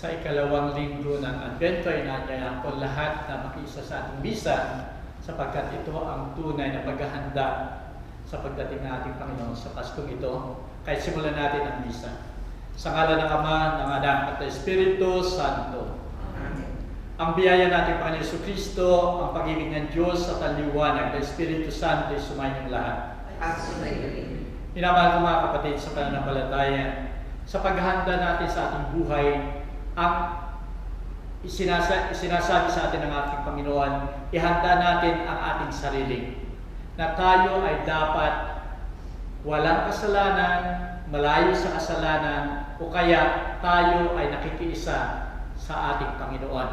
Sa ikalawang linggo ng Advento ay nangyayang po lahat na makiisa sa ating misa sapagkat ito ang tunay na paghahanda sa pagdating ng ating Panginoon sa Paskong ito. Kaya simulan natin ang misa. Sa ngalan ng Ama, ng Anak at ng Espiritu Santo. Amen. Ang biyaya natin Panginoon Jesucristo, ang pag-ibig ng Diyos at ang liwanag ng Espiritu Santo ay sumayin ng lahat. At sumayin rin. Minamahal ko mga kapatid sa pananampalataya, sa paghahanda natin sa ating buhay, ang sinasabi sa atin ng ating Panginoon, ihanda natin ang ating sarili. Na tayo ay dapat walang kasalanan, malayo sa kasalanan, o kaya tayo ay nakikiisa sa ating Panginoon.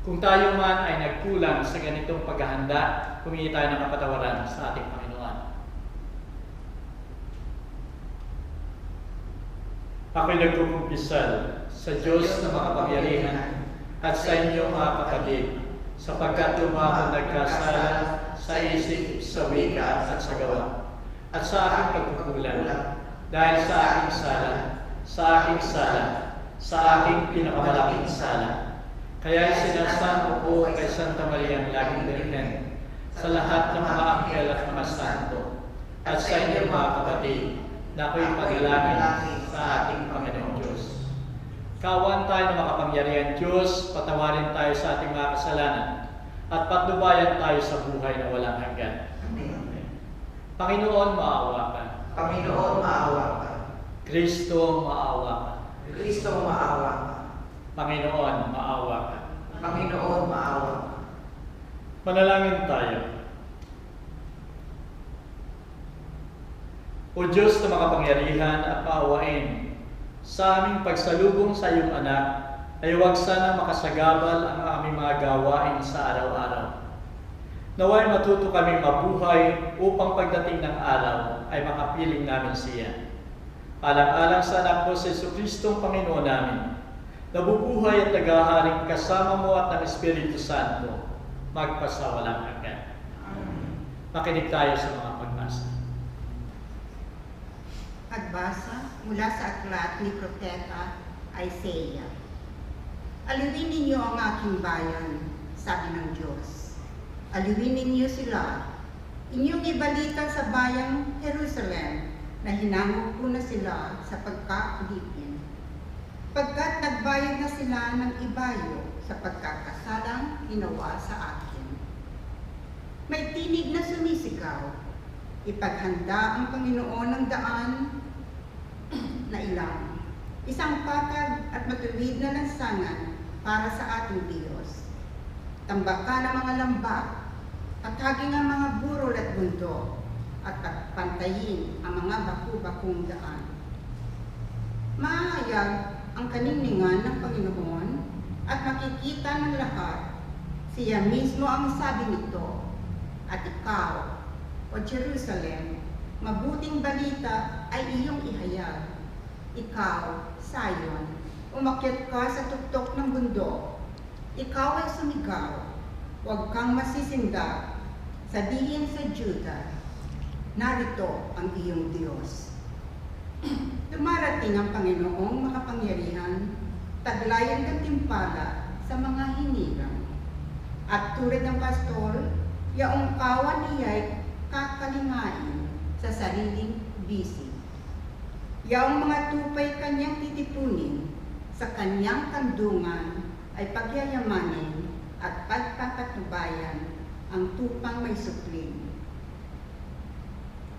Kung tayo man ay nagkulang sa ganitong paghahanda, humingi tayo ng kapatawaran sa ating Panginoon. Ako'y nagkukumpisal sa Diyos na makapangyarihan at sa inyo mga kapatid, sapagkat lumako nagkasala sa isip, sa wika at sa gawa, at sa aking pagkukulang, dahil sa aking sa aking pinakamalaking sala. Kaya sinasamo ko kay Santa Maria ang laging Birhen, sa lahat ng mga anghel at mga santo, at sa inyo mga kapatid, na ako'y paglalangin sa ating Panginoong Diyos. Kawan tayo ng makapangyarihan Diyos, patawarin tayo sa ating mga kasalanan, at patnubayan tayo sa buhay na walang hanggan. Amen. Panginoon, maawa ka. Panginoon, maawa ka. Kristo, maawa ka. Kristo, maawa ka. Panginoon, maawa ka. Panginoon, maawa ka. Manalangin tayo. O Diyos na makapangyarihan at maawain, sa aming pagsalubong sa iyong anak, ay huwag sana makasagabal ang aming mga gawain sa araw-araw. Naway matuto kami mabuhay upang pagdating ng araw ay makapiling namin siya. Alang-alang sa anak mo sa Jesucristong Panginoon namin, nabubuhay at naghaharing kasama mo at ng Espiritu Santo, magpasawalang hanggan. Makinig tayo sa mga pagbasa. Pagbasa mula sa aklat ni Propeta Isaiah. Aliwin ninyo ang aking bayan, sabi ng Diyos. Aliwin ninyo sila. Inyong ibalita sa bayang Jerusalem na hinangog ko na sila sa pagkaulipin. Pagkat nagbayad na sila ng ibayo sa pagkakasalang ginawa sa akin. May tinig na sumisigaw. Ipaghanda ang Panginoon ng daan na ilang. Isang patag at matuwid na lansangan para sa ating Diyos. Tambakan ang mga lambak, pataging ang mga burol at bundok, at pantayin ang mga baku-bakong daan. Mahayag ang kaninningan ng Panginoon at makikita ng lahat. Siya mismo ang sabi nito. At ikaw, O Jerusalem, mabuting balita ay iyong ihayag. Ikaw, Sion, umakyat ka sa tuktok ng bundok. Ikaw ay sumigaw, huwag kang masisindak. Sabihin sa Juda, narito ang iyong Diyos. Dumarating ang Panginoong makapangyarihan, taglayan ng timpala sa mga hinirang. At tulad ng pastor, yaong kawan niya'y kakalingain sa sariling bisig. Yaong mga tupay kanyang titipunin, sa kanyang kandungan ay pagyayamanin at pagpapatubayan ang tupang may supling.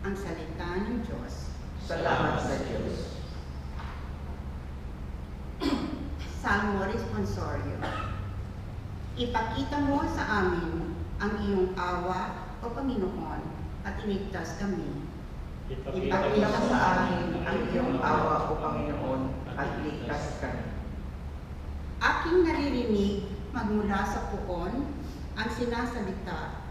Ang salita ng Diyos. Salamat sa Diyos. Salmo Responsorio. Ipakita mo sa amin ang iyong awa, O Panginoon, at iligtas kami. Ipakita mo sa amin ang iyong awa, O Panginoon, at ligtas kami. Aking naririnig magmula sa puon ang sinasalita.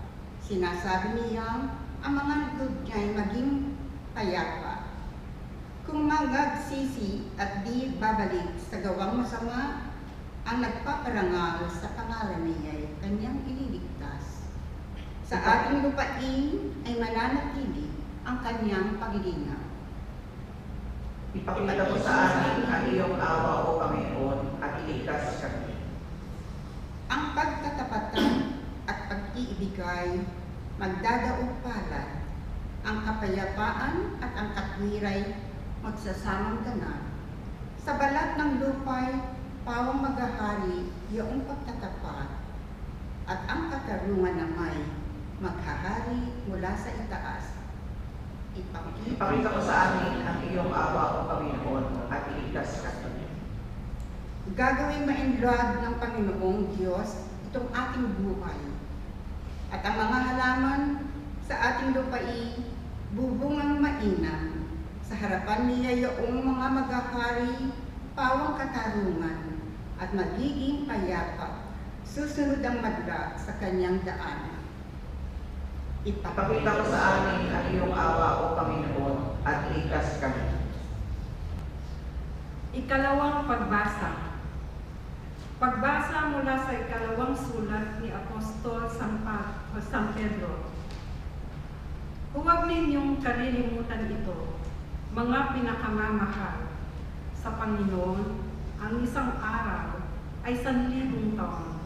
Sinasabi niyang ang mga lugod niya'y maging payapa. Kung magagsisi at di babalik sa gawang masama, ang nagpaparangal sa pangalan niya'y kanyang ililigtas. Sa ating lupain ay mananatili ang kanyang paglinga. Ipakita mo sa amin ang iyong awa, O Panginoon, at iligtas kami. Ang pagtatapatan at pag-iibigay magdadaog palad, ang kapayapaan at ang katwiray magsasamang ganap. Sa balat ng lupay, pawang maghahari iyong pagtatapat, at ang katarungan na may maghahari mula sa itaas. Ipakita mo sa amin ang iyong awa, O Panginoon, at iligtas kami. Gagawing mainlad ng Panginoong Diyos itong ating buhay, at ang mga halaman sa ating lupain bubungang mainam. Sa harapan niya iyong mga maghahari, pawang katarungan, at magiging payapa, susunod ang madla sa kanyang daan. Ipakita mo sa amin ang iyong awa, O Panginoon, at iligtas kami. Ikalawang pagbasa. Pagbasa mula sa ikalawang sulat ni Apostol San Pedro. Huwag ninyong kalilimutan ito, mga pinakamamahal. Sa Panginoon, ang isang araw ay 1,000 taon,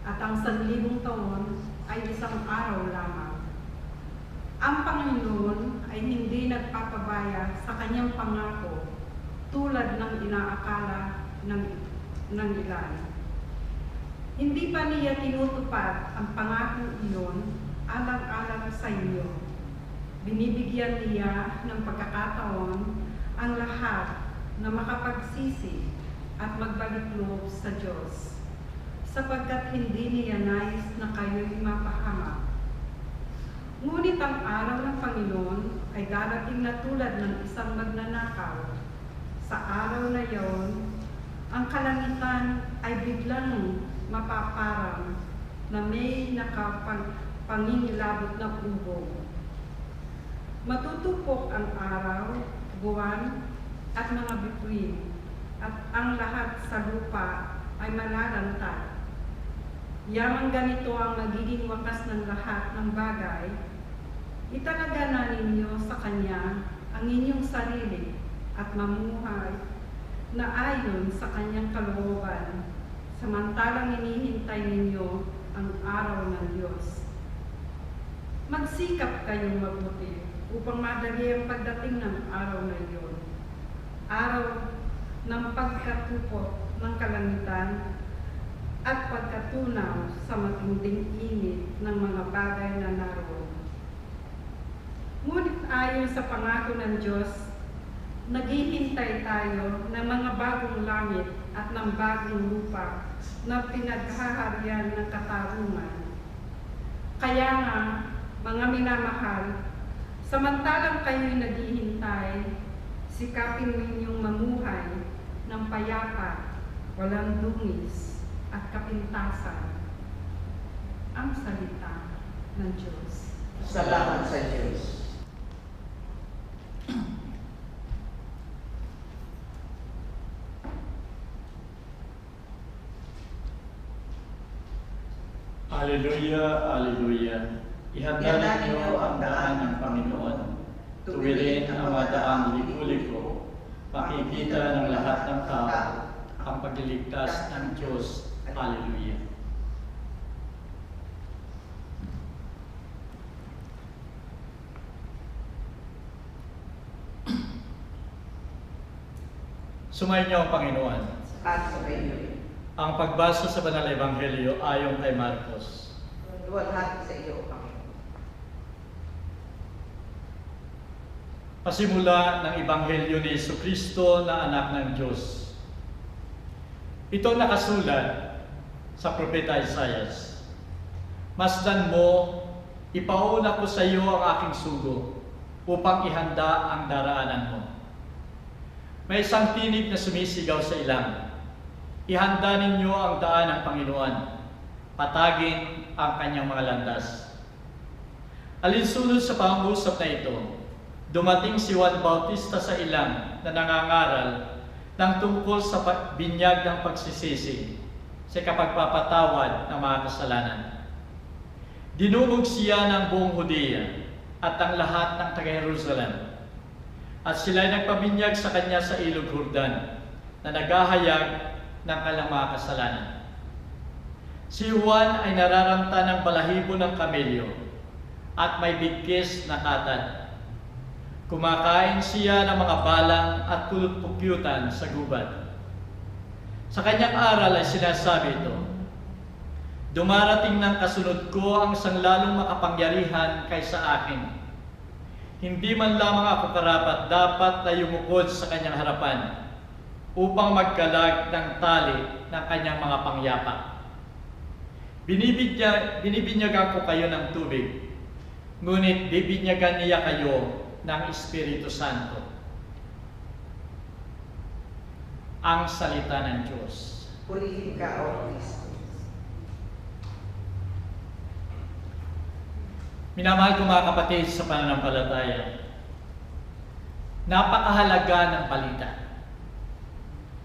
at ang 1,000 taon ay isang araw lamang. Ang Panginoon ay hindi nagpapabaya sa kanyang pangako tulad ng inaakala ng ilan. Hindi pa niya tinutupad ang pangako iyon alang-alang sa inyo. Binibigyan niya ng pagkakataon ang lahat na makapagsisi at magbalik loob sa Diyos, sapagkat hindi niya nais na kayo'y mapahamak. Ngunit ang araw ng Panginoon ay darating na tulad ng isang magnanakaw. Sa araw na iyon, ang kalangitan ay biglang mapaparang na may nakapangingilabot na ubong. Matutupok ang araw, buwan, at mga bituin, at ang lahat sa lupa ay malalantad. Yamang ganito ang magiging wakas ng lahat ng bagay, italaga na ninyo sa Kanya ang inyong sarili at mamuhay na ayon sa Kanyang kalooban, samantalang inihintay ninyo ang araw ng Diyos. Magsikap kayong mabuti upang madali ang pagdating ng araw na iyon, araw ng pagkatupok ng kalangitan at pagkatunaw sa matinding init ng mga bagay na naroon. Ngunit ayon sa pangako ng Diyos, naghihintay tayo ng mga bagong langit at ng bagong lupa na pinaghaharian ng katarungan. Kaya nga, mga minamahal, samantalang kayo'y naghihintay, sikapin ninyong mamuhay ng payapa, walang dungis at kapintasan. Ang salita ng Diyos. Salamat sa Diyos. Hallelujah, Hallelujah. Ihanda ninyo ang daan ng Panginoon. Tuwirin ang mga daang liku-liko. Makikita ng lahat ng tao ang pagliligtas ng Diyos. Hallelujah. Sumayin niyo ang Panginoon. At sa iyo. Ang pagbasa sa Banal na Ebanghelyo ayon kay Marcos. Luwalhati sa iyo, O Panginoon. Pasimula ng Ebanghelyo ni Jesucristo na anak ng Diyos. Ito nakasulat sa Propeta Isaias. Masdan mo, ipauna ko sa iyo ang aking sugo upang ihanda ang daraanan mo. May isang tinig na sumisigaw sa ilang. Ihanda ninyo ang daan ng Panginoon. Patagin ang kanyang mga landas. Alinsunod sa pangungusap na ito, dumating si Juan Bautista sa ilang na nangangaral ng tungkol sa binyag ng pagsisisi sa kapagpapatawad ng mga kasalanan. Dinumog siya ng buong Judea at ang lahat ng taga-Jerusalem. At sila'y nagpabinyag sa kanya sa ilog Jordan na naghahayag ng kanilang mga kasalanan. Si Juan ay nararamta ng balahibo ng kamelyo at may bigkis na katad. Kumakain siya ng mga balang at kulot-pukyutan sa gubat. Sa kanyang aral ay sinasabi ito, "Dumarating ng kasunod ko ang isang lalong makapangyarihan kaysa akin. Hindi man lamang ako karapat dapat na yumukod sa kanyang harapan upang magkalag ng tali ng kanyang mga pangyapak. Binibinyagan ko kayo ng tubig, ngunit bibinyagan niya kayo ng Espiritu Santo." Ang salita ng Diyos. Purihin ka, O Kristo. Minamahal ko mga kapatid sa pananampalataya, napakahalaga ng balita.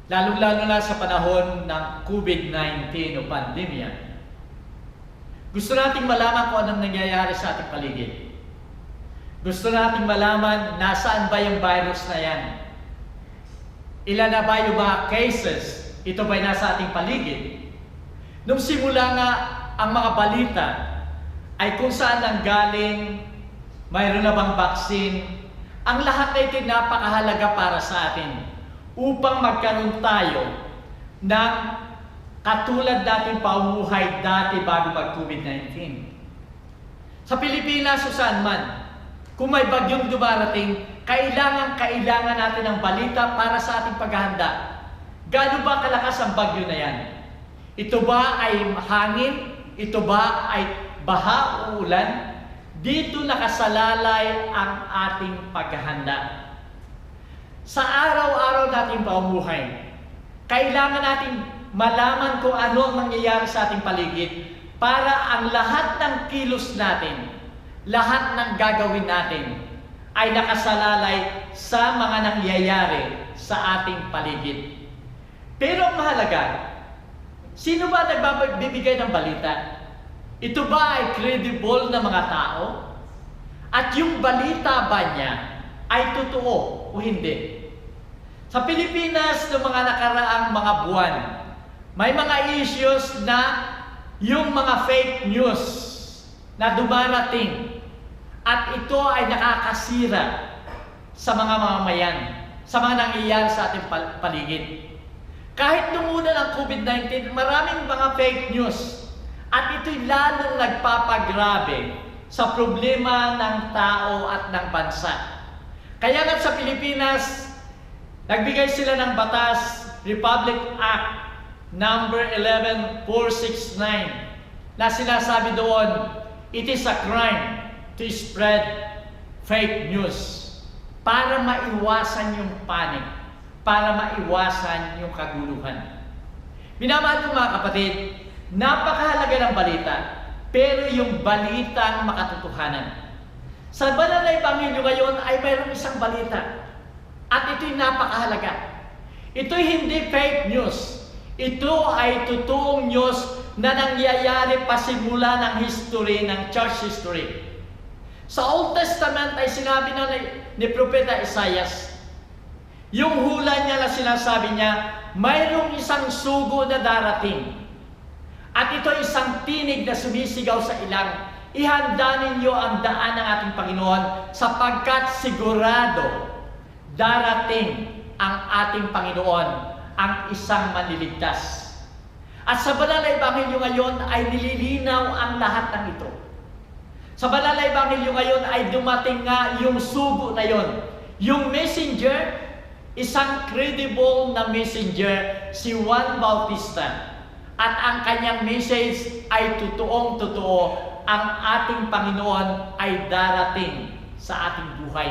Lalong-lalo na sa panahon ng COVID-19 o pandemya. Gusto nating malaman kung anong nangyayari sa ating paligid. Gusto nating malaman nasaan ba yung virus na yan. Ilan na ba yung mga cases? Ito ba'y nasa ating paligid? Nung simula nga ang mga balita ay kung saan ang galing, mayroon na bang vaccine, ang lahat na ito napakahalaga para sa atin upang magkaroon tayo ng katulad natin pamumuhay dati bago mag-COVID-19. Sa Pilipinas o saan man, kung may bagyong dumarating, kailangan natin ng balita para sa ating paghahanda. Gaano ba kalakas ang bagyo na yan? Ito ba ay hangin? Ito ba ay baha o ulan? Dito nakasalalay ang ating paghahanda. Sa araw-araw nating pamumuhay, kailangan nating malaman kung ano ang nangyayari sa ating paligid para ang lahat ng kilos natin, lahat ng gagawin natin ay nakasalalay sa mga nangyayari sa ating paligid. Pero ang mahalaga, sino ba nagbibigay ng balita? Ito ba ay credible na mga tao? At yung balita ba niya ay totoo o hindi? Sa Pilipinas, noong mga nakaraang mga buwan, may mga issues na yung mga fake news na dumarating at ito ay nakakasira sa mga mamamayan, sa mga nangyayari sa ating paligid. Kahit nung una ng COVID-19, maraming mga fake news at ito'y lalong nagpapagrabe sa problema ng tao at ng bansa. Kaya nga sa Pilipinas, nagbigay sila ng batas, Republic Act number 11469, na sinasabi doon, it is a crime to spread fake news para maiwasan yung panic, para maiwasan yung kaguluhan. Minamahal ko mga kapatid, napakahalaga ng balita, pero yung balitang makatotohanan. Sa banal na Ebanghelyo ngayon ay mayroong isang balita at ito'y napakahalaga. Ito'y hindi fake news. Ito ay totoong news na nangyayari pasimula ng history, ng church history. Sa Old Testament ay sinabi na ni Propeta Isaias, yung hula niya na sinasabi niya, mayroong isang sugo na darating. At ito isang tinig na sumisigaw sa ilang, ihanda ninyo ang daan ng ating Panginoon sapagkat sigurado darating ang ating Panginoon, ang isang manliligtas. At sa banal na Ebanghelyo ngayon ay nililinaw ang lahat ng ito. Sa banal na Ebanghelyo ngayon ay dumating nga yung sugo na yon. Yung messenger, isang credible na messenger, si Juan Bautista. At ang kanyang message ay totoong-totoo, ang ating Panginoon ay darating sa ating buhay.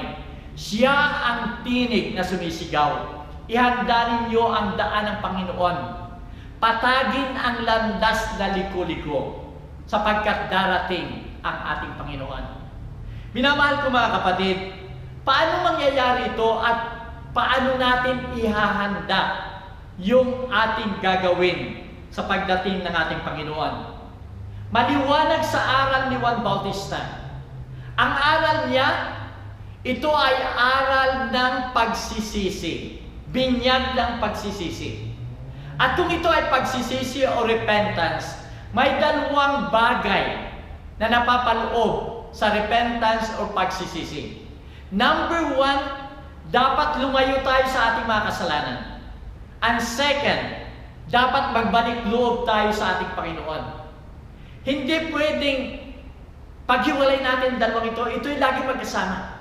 Siya ang tinig na sumisigaw. Ihanda ninyo ang daan ng Panginoon. Patagin ang landas na liko-liko sapagkat darating ang ating Panginoon. Minamahal ko mga kapatid, paano mangyayari ito at paano natin ihahanda yung ating gagawin sa pagdating ng ating Panginoon? Maliwanag sa aral ni Juan Bautista. Ang aral niya, ito ay aral ng pagsisisi. Binyag ng pagsisisi. At kung ito ay pagsisisi o repentance, may dalawang bagay na napapaloob sa repentance o pagsisisi. Number one, dapat lumayo tayo sa ating mga kasalanan. And second, dapat magbalik loob tayo sa ating Panginoon. Hindi pwedeng paghiwalay natin dalawang ito. Ito'y lagi magkasama.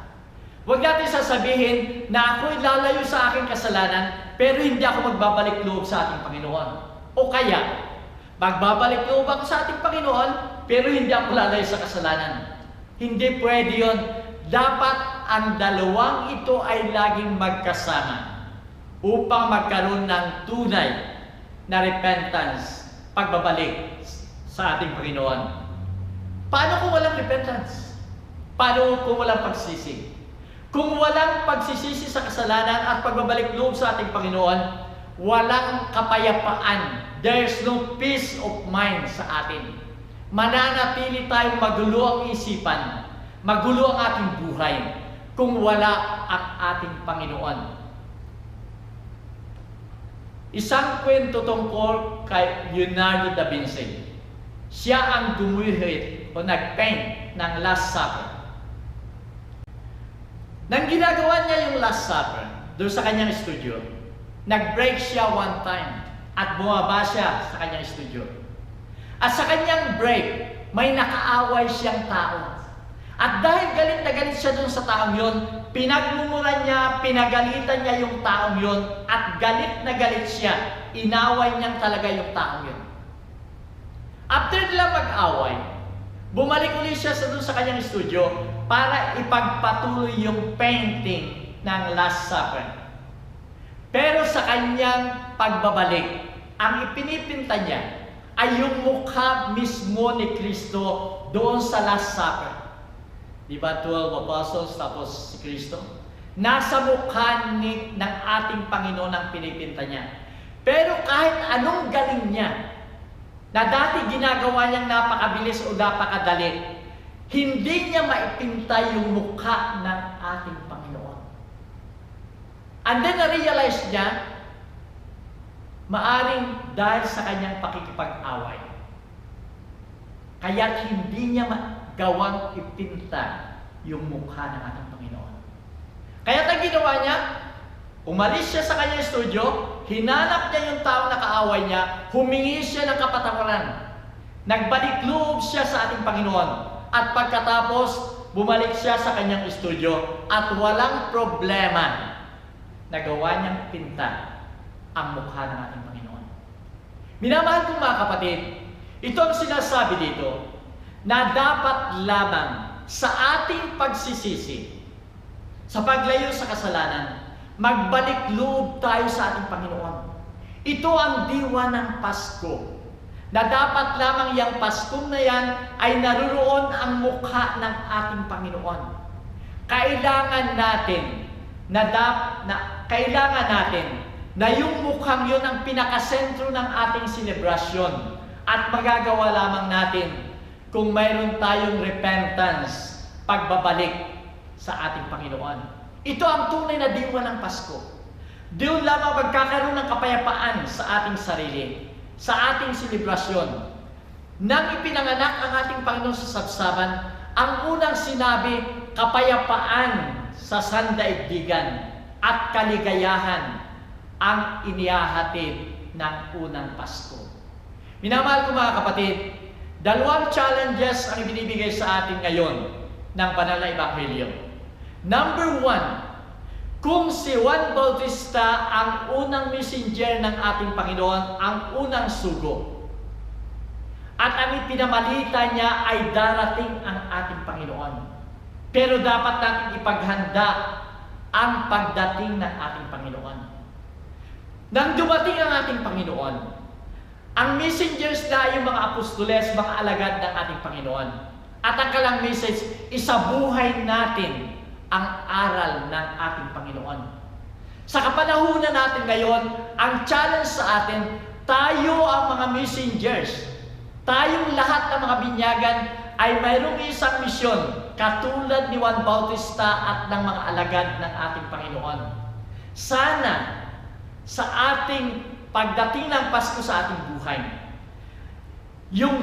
Huwag natin sasabihin na ako'y lalayo sa aking kasalanan, pero hindi ako magbabalik loob sa ating Panginoon. O kaya, magbabalik loob ako sa ating Panginoon, pero hindi ako lalayo sa kasalanan. Hindi pwede yun. Dapat ang dalawang ito ay laging magkasama upang magkaroon ng tunay na repentance, pagbabalik sa ating Panginoon. Paano kung walang repentance? Paano kung walang pagsisisi? Kung walang pagsisisi sa kasalanan at pagbabalik loob sa ating Panginoon, walang kapayapaan. There's no peace of mind sa atin. Mananatili tayong magulo ang isipan, magulo ang ating buhay, kung wala ang ating Panginoon. Isang kwento tungkol kay Leonardo da Vinci. Siya ang gumuhit o nag-paint ng Last Supper. Nang ginagawa niya yung Last Supper, doon sa kanyang studio, nag-break siya one time at bumaba siya sa kanyang studio. At sa kanyang break, may nakaaway siyang tao. At dahil galit na galit siya doon sa taong yon, pinagmumulan niya, pinagalitan niya yung taong yon, at galit na galit siya, inaway niya talaga yung taong yon. After nila mag-away, bumalik ulit siya doon sa kanyang studio para ipagpatuloy yung painting ng Last Supper. Pero sa kanyang pagbabalik, ang ipinipinta niya ay yung mukha mismo ni Kristo doon sa Last Supper. Di ba 12 apostles tapos si Kristo? Nasa mukha ng ating Panginoon ang pinipinta niya. Pero kahit anong galing niya, na dati ginagawa niyang napakabilis o napakadali, hindi niya maipinta yung mukha ng ating Panginoon. And then na-realize niya, maaring dahil sa kanyang pakikipag-away, kaya't hindi niya gawang ipinta yung mukha ng ating Panginoon. Kaya't ang ginawa niya, umalis siya sa kanyang studio, hinanap niya yung taong nakaaway niya, humingi siya ng kapatawaran. Nagbalikloob siya sa ating Panginoon. At pagkatapos, bumalik siya sa kanyang studio at walang problema nagawa niyang pinta ang mukha ng ating Panginoon. Minamahal kong mga kapatid, ito ang sinasabi dito na dapat lamang sa ating pagsisisi, sa paglayo sa kasalanan, magbalik loob tayo sa ating Panginoon. Ito ang diwa ng Pasko, na dapat lamang yung Paskong na yan ay naruroon ang mukha ng ating Panginoon. Kailangan natin na yung mukhang yun ang pinakasentro ng ating selebrasyon, at magagawa lamang natin kung mayroon tayong repentance, pagbabalik sa ating Panginoon. Ito ang tunay na diwa ng Pasko. Doon lamang magkakaroon ng kapayapaan sa ating sarili, sa ating selebrasyon. Nang ipinanganak ang ating Panginoon sa sabsaban, ang unang sinabi, kapayapaan sa sandaigdigan at kaligayahan ang inihahatid ng unang Pasko. Minamahal ko mga kapatid, dalawang challenges ang ibinibigay sa atin ngayon ng banal na Ebanghelyo. Number one, kung si Juan Bautista ang unang messenger ng ating Panginoon, ang unang sugo, at ang ipinamalita niya ay darating ang ating Panginoon. Pero dapat natin ipaghanda ang pagdating ng ating Panginoon. Nang dumating ang ating Panginoon, ang messengers na yung mga apostoles, mga alagad ng ating Panginoon. At ang kalang message, isabuhay natin ang aral ng ating Panginoon. Sa kapanahunan natin ngayon, ang challenge sa atin, tayo ang mga messengers. Tayong lahat ng mga binyagan ay mayroong isang misyon, katulad ni Juan Bautista at ng mga alagad ng ating Panginoon. Sana sa ating pagdating ng Pasko sa ating buhay. Yung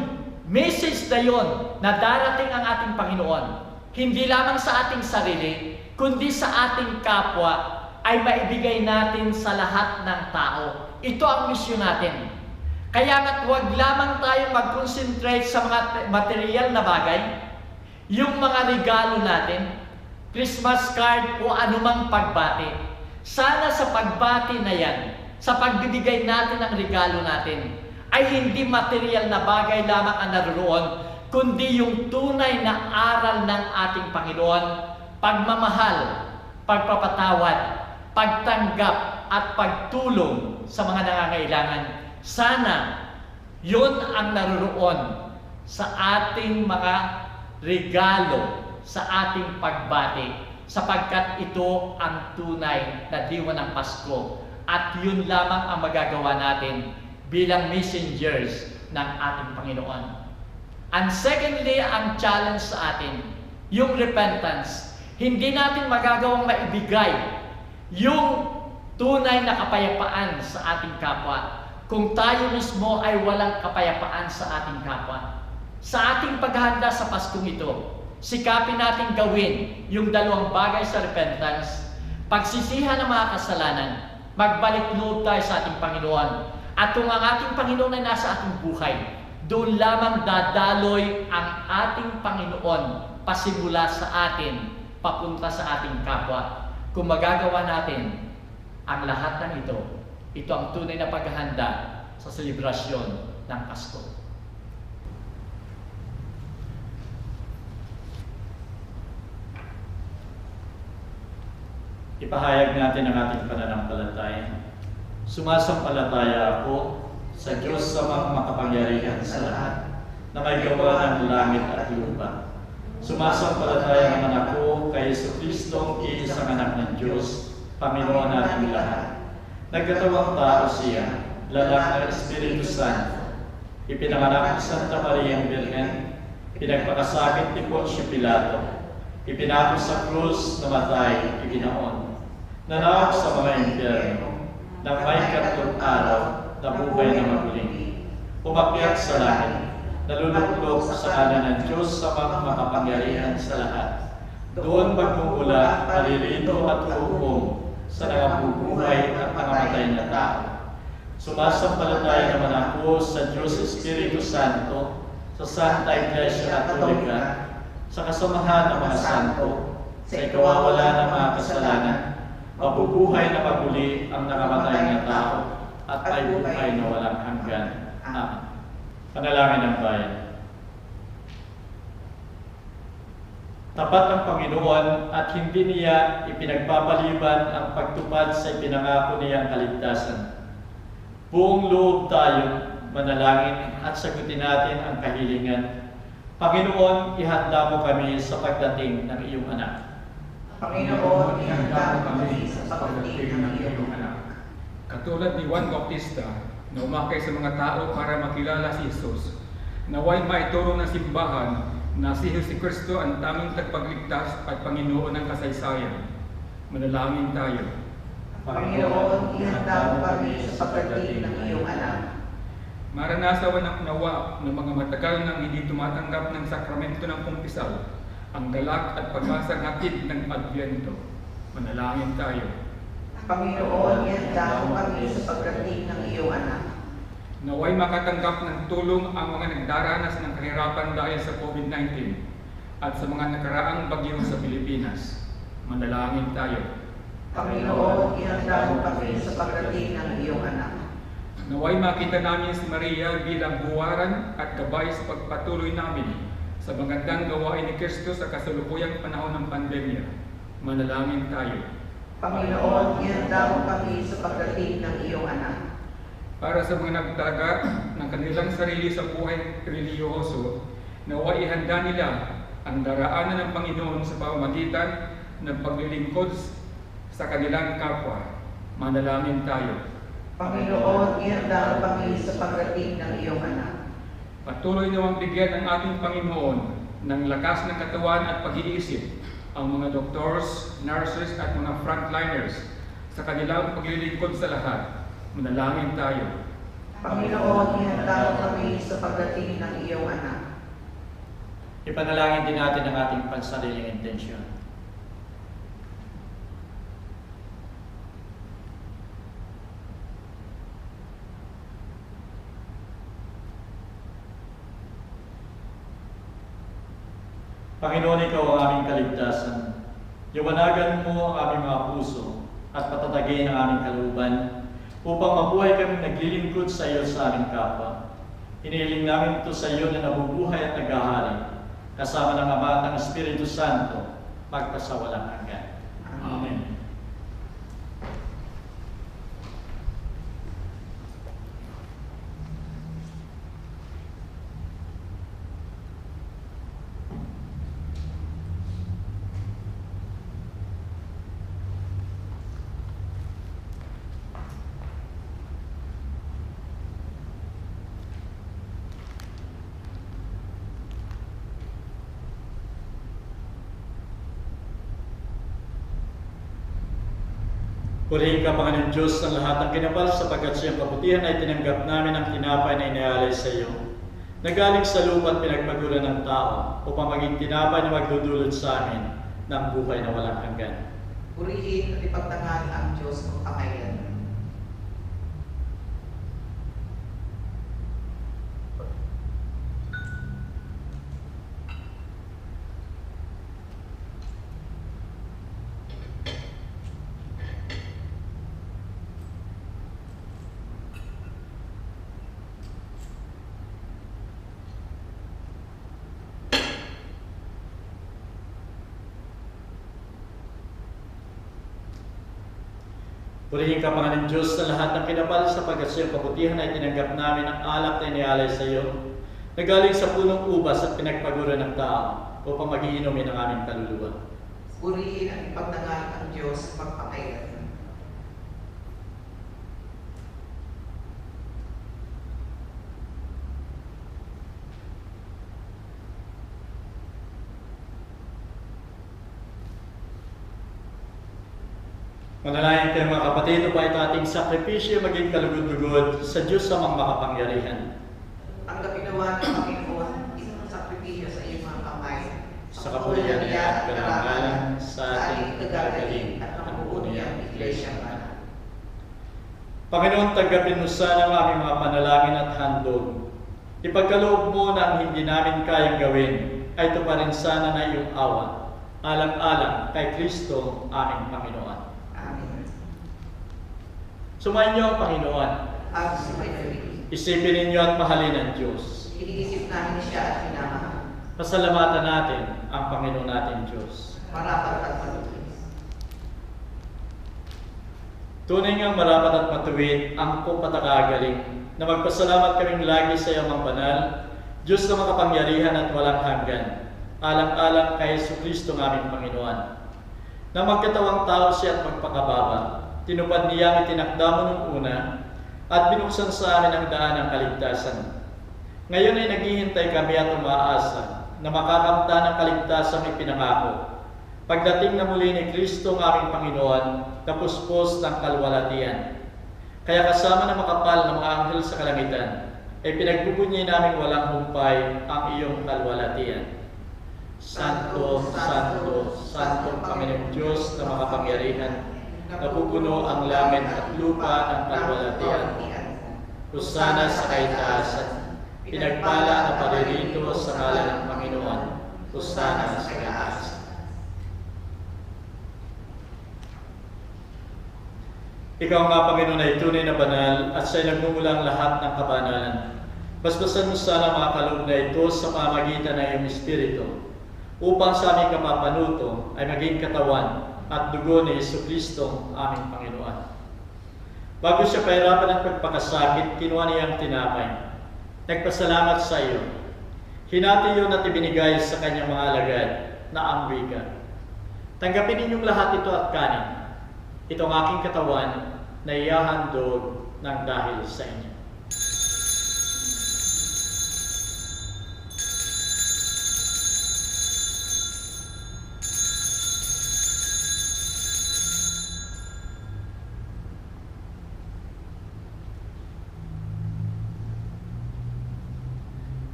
message na yon na darating ang ating Panginoon, hindi lamang sa ating sarili, kundi sa ating kapwa, ay maibigay natin sa lahat ng tao. Ito ang misyon natin. Kaya nga't huwag lamang tayong mag-concentrate sa mga material na bagay, yung mga regalo natin, Christmas card o anumang pagbati. Sana sa pagbati na yan, sa pagbibigay natin ng regalo natin, ay hindi material na bagay lamang ang naroon, kundi yung tunay na aral ng ating Panginoon, pagmamahal, pagpapatawad, pagtanggap at pagtulong sa mga nangangailangan. Sana yun ang naroon sa ating mga regalo, sa ating pagbati, sapagkat ito ang tunay na diwa ng Pasko at yun lamang ang magagawa natin bilang messengers ng ating Panginoon. And secondly, ang challenge sa atin, yung repentance. Hindi natin magagawang maibigay yung tunay na kapayapaan sa ating kapwa kung tayo mismo ay walang kapayapaan sa ating kapwa. Sa ating paghahanda sa Paskong ito, sikapin natin gawin yung dalawang bagay sa repentance, pagsisihan ng mga kasalanan, magbalik loob tayo sa ating Panginoon. At kung ang ating Panginoon ay nasa ating buhay, doon lamang dadaloy ang ating Panginoon pasimula sa atin, papunta sa ating kapwa. Kung magagawa natin ang lahat ng ito ang tunay na paghahanda sa selebrasyon ng Pasko. Ipahayag natin ang ating pananampalataya. Sumasampalataya ako sa Diyos sa mga makapangyarihan sa lahat na may gawa ng langit at lupa. Sumasampalataya naman ako kay Jesucristo, iisang anak ng Diyos, Panginoon natin lahat. Nagkatawang tao siya, lalak ng Espiritu Santo. Ipinanganak ni Santa Maria Virgen, pinagpakasakit ni Poncio Pilato, ipinako sa krus, namatay, ibinaon. Nanawag sa mga impyerno, nang may katlong araw, nabuhay na maguli. Umakyat sa langit, naluluklok sa kanan ng Diyos sa mga makapangyarihan sa lahat. Doon magmumula, palilito at hukom sa nangabubuhay at nangamatay na tao. Sumasampalataya naman ako sa Diyos Espiritu Santo, sa Santa Iglesia Katolika, sa kasamahan ng mga santo, sa ikawawala ng mga kasalanan, mabubuhay na maguli ang nangamatay na tao, at ay buhay na walang hanggan. Amen. Panalangin ng bayan. Tapat ang Panginoon at hindi niya ipinagpapaliban ang pagtupad sa ipinangako niyang kaligtasan. Buong loob tayo manalangin at sagutin natin ang kahilingan. Panginoon, ihanda mo kami sa pagdating ng iyong anak. Panginoon, ihanda mo kami sa pagdating ng iyong anak. Katulad ni Juan Bautista na umakay sa mga tao para makilala si Jesus, naway maituro ng simbahan na si Jesucristo ang taming tagapagligtas at Panginoon ng kasaysayan. Manalangin tayo. Panginoon, ihanda mo kami sa pagdating ng iyong anak. Maranasawan ng nawa ng mga matagal nang hindi tumatanggap ng sakramento ng kumpisal, ang galak at pag-asang hatid ng Adbyento. Manalangin tayo. Panginoon, ihanda mo kami sa pagdating ng iyong anak. Naway makatanggap ng tulong ang mga nagdaranas ng kahirapan dahil sa COVID-19 at sa mga nakaraang bagyo sa Pilipinas. Manalangin tayo. Panginoon, ihanda mo kami sa pagdating ng iyong anak. Naway makita namin si Maria bilang buwaran at gabay sa pagpatuloy namin sa magandang gawain ni Kristo sa kasalukuyang panahon ng pandemya. Manalangin tayo. Panginoon, ihanda mo kami sa pagdating ng iyong anak. Para sa mga nagtaga ng kanilang sarili sa buhay relihiyoso, naway ihanda nila ang daraanan ng Panginoon sa pamamagitan ng paglilingkod sa kanilang kapwa. Manalangin tayo. Panginoon, ihanda mo kami sa pagdating ng iyong anak. Patuloy nawang bigyan ng ating Panginoon ng lakas ng katawan at pag-iisip ang mga doctors, nurses at mga frontliners sa kanilang paglilingkod sa lahat. Manalangin tayo. Panginoon, ihanda mo kami sa pagdating ng iyong anak. Ipanalangin din natin ang ating pansariling intensyon. Panginoon, Ikaw ang aming kaligtasan. Liwanagan mo ang aming mga puso at patatagin ang aming kalooban upang mabuhay kami naglilingkod sa iyo sa aming kapwa. Hinihiling namin ito sa iyo na nabubuhay at naghahari, kasama ng Ama at ng Espiritu Santo, magpasawalang hanggan. Amen. Purihin ka, Panginoon Diyos, ng lahat ng kinapal sapagkat siyang kabutihan ay tinanggap namin ang tinapay na inialay sa iyo. Nagaling sa lupa at pinagpaguran ng tao upang maging tinapay na magdudulot sa amin ng buhay na walang hanggan. Purihin at ipagtangal ang Diyos magpakailan. Purihin ka, Panginoon Diyos, ng lahat ng kinapal sapagkat siyang kabutihan ay tinanggap namin ang alak na inialay sa iyo. Nagaling sa punong ubas at pinagpaguran ng tao upang magiinumin ang aming kaluluwa. Purihin at ipagtangal ang Diyos magpakailan. Manalangin kayo mga kapatid, upang ito ating sakripisyo maging kalugod-lugod sa Diyos amang makapangyarihan. Tanggapin nawa ng Panginoon isang sakripisyo sa iyong mga kamay. Sa kapulian niya at karangalan sa ating kagagaling at ang buo niyang Iglesia. Panginoon, tanggapin mo sana ang aming mga panalangin at handog. Ipagkaloob mo na ang hindi namin kayang gawin ay ito pa rin sana na iyong awa, alang-alang kay Kristo aming Panginoon. Amen. Sumayin niyo ang Panginoon. At sumayin. Isipin ninyo at mahalin ang Diyos. Iniisip namin siya at minamahal. Pasalamatan natin ang Panginoon natin Diyos. Marapat at matutulis. Tunay ngang marapat at matuwid ang pagpatagagaling na magpasalamat kaming lagi sa iyo, Amang Banal, Diyos na makapangyarihan at walang hanggan, alang-alang kay Jesucristo ng aming Panginoon. Na magkatawang tao siya at magpakababa, tinupad niya ang itinakda mo nung una at binuksan sa amin ang daan ng kaligtasan. Ngayon ay naghihintay kami at umaasa na makakamta ng kaligtasang ipinangako. Pagdating na muli ni Kristo ng aming Panginoon, tapuspos ng kalwalatian. Kaya kasama ng makapal ng mga anghel sa kalangitan, ay pinagbubunyi namin walang humpay ang iyong kalwalatian. Santo, Santo, Santo Panginoong Diyos na makapangyarihan, napupuno ang langit at lupa ng kalwalatian. Husana sa kaitaasan, pinagpala na paririto sa ngalan ng Panginoon. Husana sa kaitaasan. Ikaw nga, Panginoon, ay tunay na banal at siya'y nagmumulang lahat ng kabanalan. Basbasan mo sana mga kaloob na ito sa pamagitan ng iyong Espiritu, upang sa aming kapapanuto ay maging katawan at dugo ni Jesucristo aming Panginoon. Bago siya pahirapan ng pagpakasakit, kinuha niya ang tinapay. Nagpasalamat sa iyo. Hinati yun at ibinigay sa kanyang mga alagad na ang wika. Tanggapin ninyong lahat ito at kanin. Ito ang aking katawan na ihahandog ng dahil sa inyo.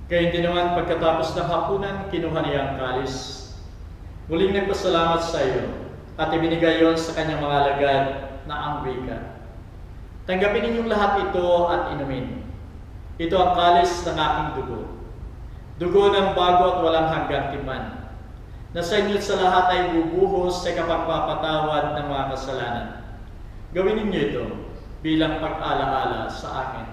Gayun din naman pagkatapos ng hapunan, kinuha niya ang kalis. Muling nagpasalamat sa iyo at ibinigay yon sa kanyang mga alagad na ang wika. Tanggapin ninyong lahat ito at inumin. Ito ang kalis ng aking dugo. Dugo ng bago at walang hanggang tipan, na sa inyo sa lahat ay bubuhos sa kapagpapatawad ng mga kasalanan. Gawin ninyo ito bilang pag-alaala sa akin.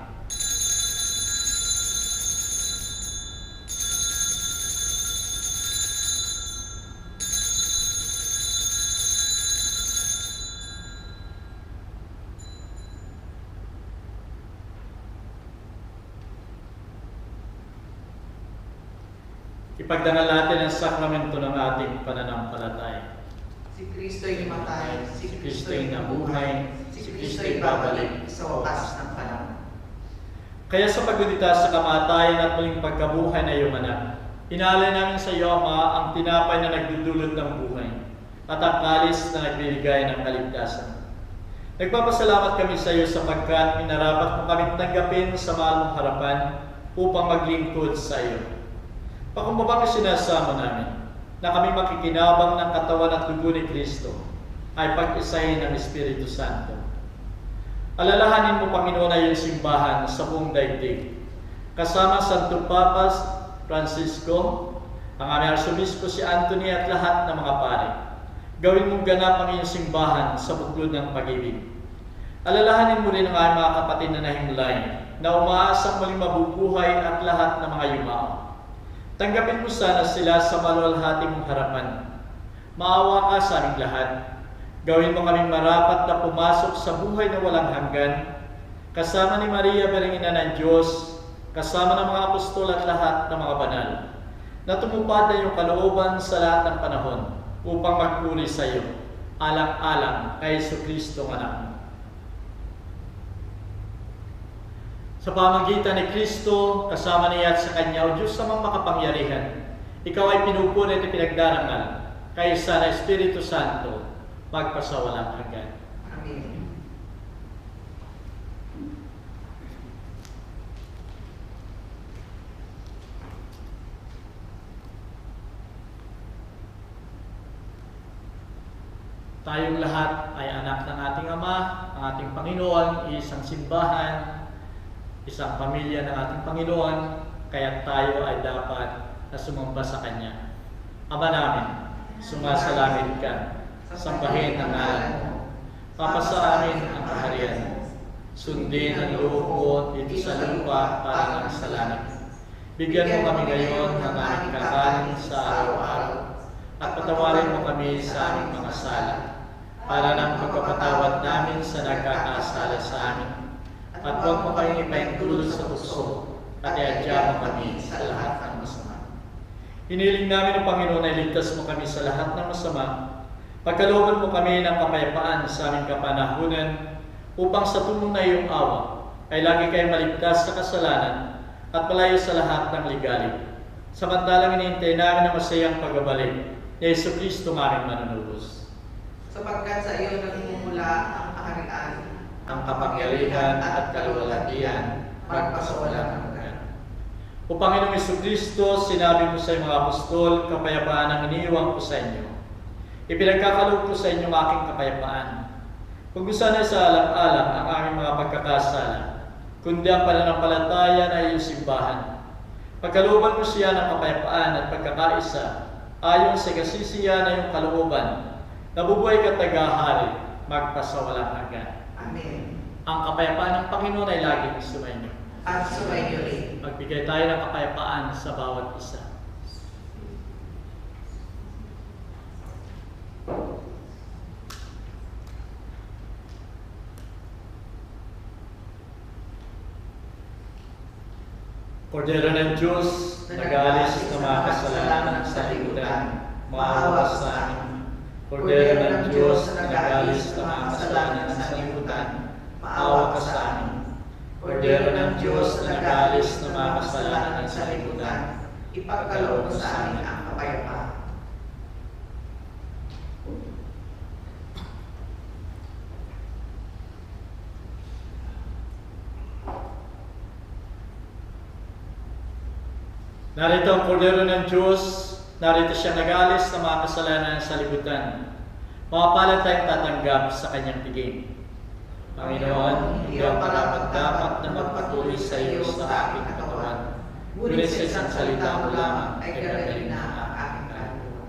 Ipagdangal natin ang sakramento ng ating pananampalataya. Si Kristo'y namatay, si Kristo'y nabuhay, si Kristo'y babalik babalik sa wakas ng panahon. Kaya sa pagligtas sa kamatayan at muling pagkabuhay na iyong anak, inaalay namin sa iyo, Ama, ang tinapay na nagdudulot ng buhay at ang kalis na nagbibigay ng kaligtasan. Nagpapasalamat kami sa iyo sapagkat minarapat mo kami tanggapin sa mahal mong harapan upang maglingkod sa iyo. Pakumbabang sinasama namin na kami makikinabang ng katawan at dugo ni Kristo ay pag-isahin ng Espiritu Santo. Alalahanin mo, Panginoon, na iyong simbahan sa buong daigdig. Kasama Santo Papas Francisco, ang aming Arsobispo si Anthony at lahat ng mga pare. Gawin mong ganap ang iyong simbahan sa buklod ng pag-ibig. Alalahanin mo rin ang aming mga kapatid na nahimlay na umaasang muling mabubuhay at lahat ng mga yumao. Tanggapin mo sana sila sa maluwalhati mong harapan. Maawa ka sa aming lahat. Gawin mo kaming marapat na pumasok sa buhay na walang hanggan, kasama ni Maria Berengina ng Diyos, kasama ng mga apostol at lahat ng mga banal, na tumupad na iyong kalooban sa lahat ng panahon upang magpuri sa iyo, alang-alang kay Jesucristo ang anak mo. Sa pamagitan ni Kristo, kasama niya at sa Kanya, o Diyos namang makapangyarihan, ikaw ay pinupuri at pinagdarangal, kaysa na Espiritu Santo, magpasawalang hanggan. Amen. Tayong lahat ay anak ng ating Ama, ang ating Panginoon, isang simbahan, isang pamilya ng ating Panginoon, kaya tayo ay dapat na sumamba sa Kanya. Ama namin, sumasalangit ka, sambahin ang ngalan mo, papasa amin ang kaharian, sundin ang loob mo dito sa lupa para sa langit. Bigyan mo kami ngayon ng aming kakanin sa araw-araw, at patawarin mo kami sa aming mga sala, para ng pagpapatawad namin sa nagkakasala sa amin. At huwag mo kayong ipaintulot sa tukso, at iadya mo kami sa lahat ng masama. Hiniling namin ang Panginoon na iligtas mo kami sa lahat ng masama. Pagkalooban mo kami ng kapayapaan sa aming kapanahunan, upang sa tulong na iyong awa ay lagi kayong maligtas sa kasalanan at malayo sa lahat ng ligalig. Samantalang inihintay namin ang masayang pagbabalik ni Jesucristo, aming manunubos. Sapagkat sa iyo nagmumula ang kaharian, Ang kapangyarihan at kaluwalhatian, magpasawalang hanggan. O Panginoong Jesucristo, sinabi mo sa mga apostol, kapayapaan ang iniiwan ko sa inyo. Ipinagkakaloob ko sa inyo ang aking kapayapaan. Huwag mo sana sa alang-alang ang aming mga pagkakasala, kundi ang pananampalataya na iyong simbahan. Pagkalooban mo siya ng kapayapaan at pagkakaisa, ayon sa kasisiya na iyong kalooban, nabubuhay ka tagahari, magpasawalang hanggan. Amen. Ang kapayapaan ng Panginoon ay laging sumainyo. At sumainyo rin. Magbigay tayo ng kapayapaan sa bawat isa. Kordero ng Diyos, nag-aalis ng mga kasalanan sa libutan, maawa sa amin. Kordero ng Diyos, nag-aalis ng mga kasalanan sa libutan, maawa ka sa amin. Kordero ng Diyos, nag-aalis ng mga kasalanan sa libutan, Ipagkaloob mo sa amin ang kapayapaan. Narito ang Kordero ng Diyos, narito siya nag-alis ng mga kasalanan sa libutan. Mapalad tayong tatanggap sa kanyang tiging. Panginoon, hindi ako dapat na magpatuloy sa iyo sa aking katawan. Ngunit sa isang salita mo lamang ay gagaling na ang aking kaluluwa.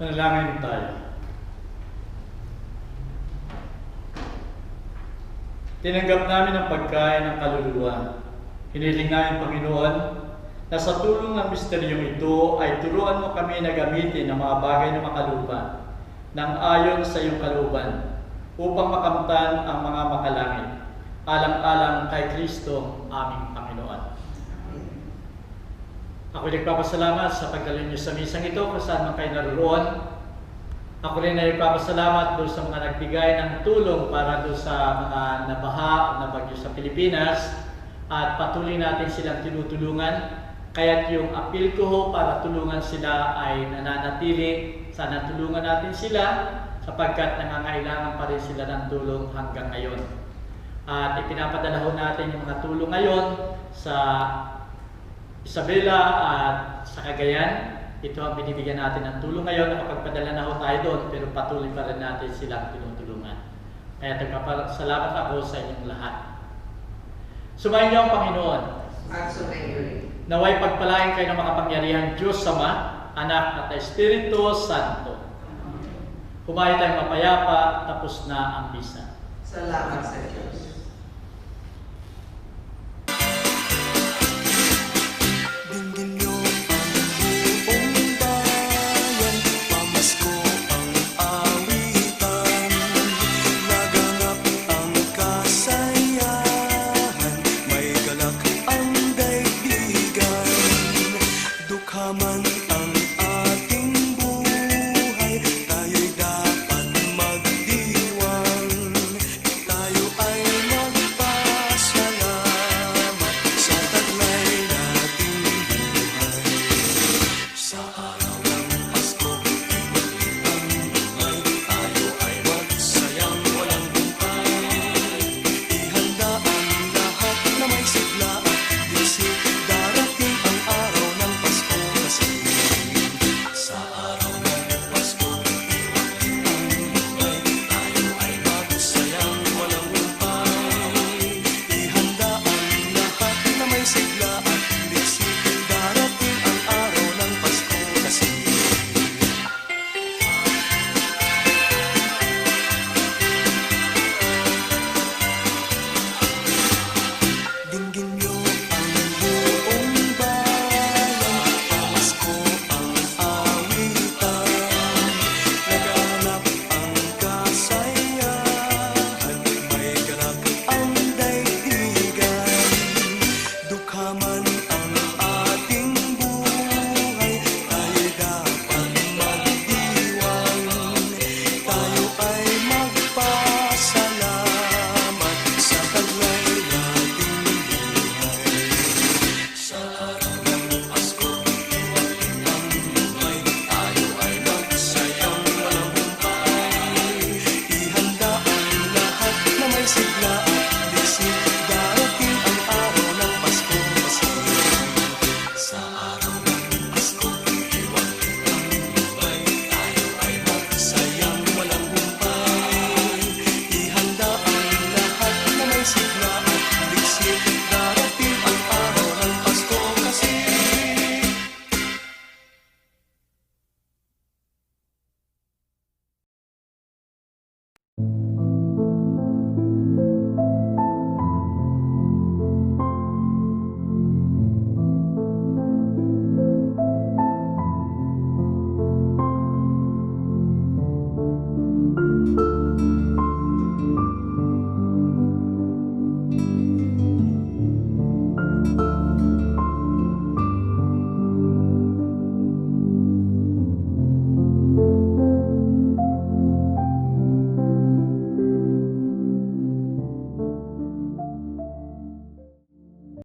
Manalangin tayo. Tinanggap namin ang pagkain ng kaluluwa. Hiniling namin, Panginoon, na sa tulong ng misteryong ito ay turuan mo kami na gamitin ang mga bagay na makalupa ng ayon sa iyong kalooban, upang makamtan ang mga makalangit, alang-alang kay Kristo aming Panginoon. Ako nagpapasalamat sa pagdalhin niyo sa misang ito kung saan man kayo naroon. Ako rin ay nagpapasalamat doon sa mga nagbigay ng tulong para doon sa mga nabaha na bagyo sa Pilipinas, at patuloy natin silang tinutulungan. Kaya't yung appeal ko ho para tulungan sila ay nananatili. Sana tulungan natin sila sapagkat nangangailangan pa rin sila ng tulong hanggang ngayon. At ipinapadala ho natin yung mga tulong ngayon sa Isabela at sa Cagayan. Ito ang binibigyan natin ng tulong ngayon. Nakapagpadala na ho tayo doon, pero patuloy pa rin natin silang tinutulungan. Kaya nagpapasalamat ako sa inyong lahat. Sumayin niyo ang Panginoon. At sumayo rin. Naway pagpalain kayo ng makapangyarihan Diyos Ama, Anak at Espiritu Santo. Humayo tayong mapayapa, tapos na ang misa. Salamat sa Diyos. Tayo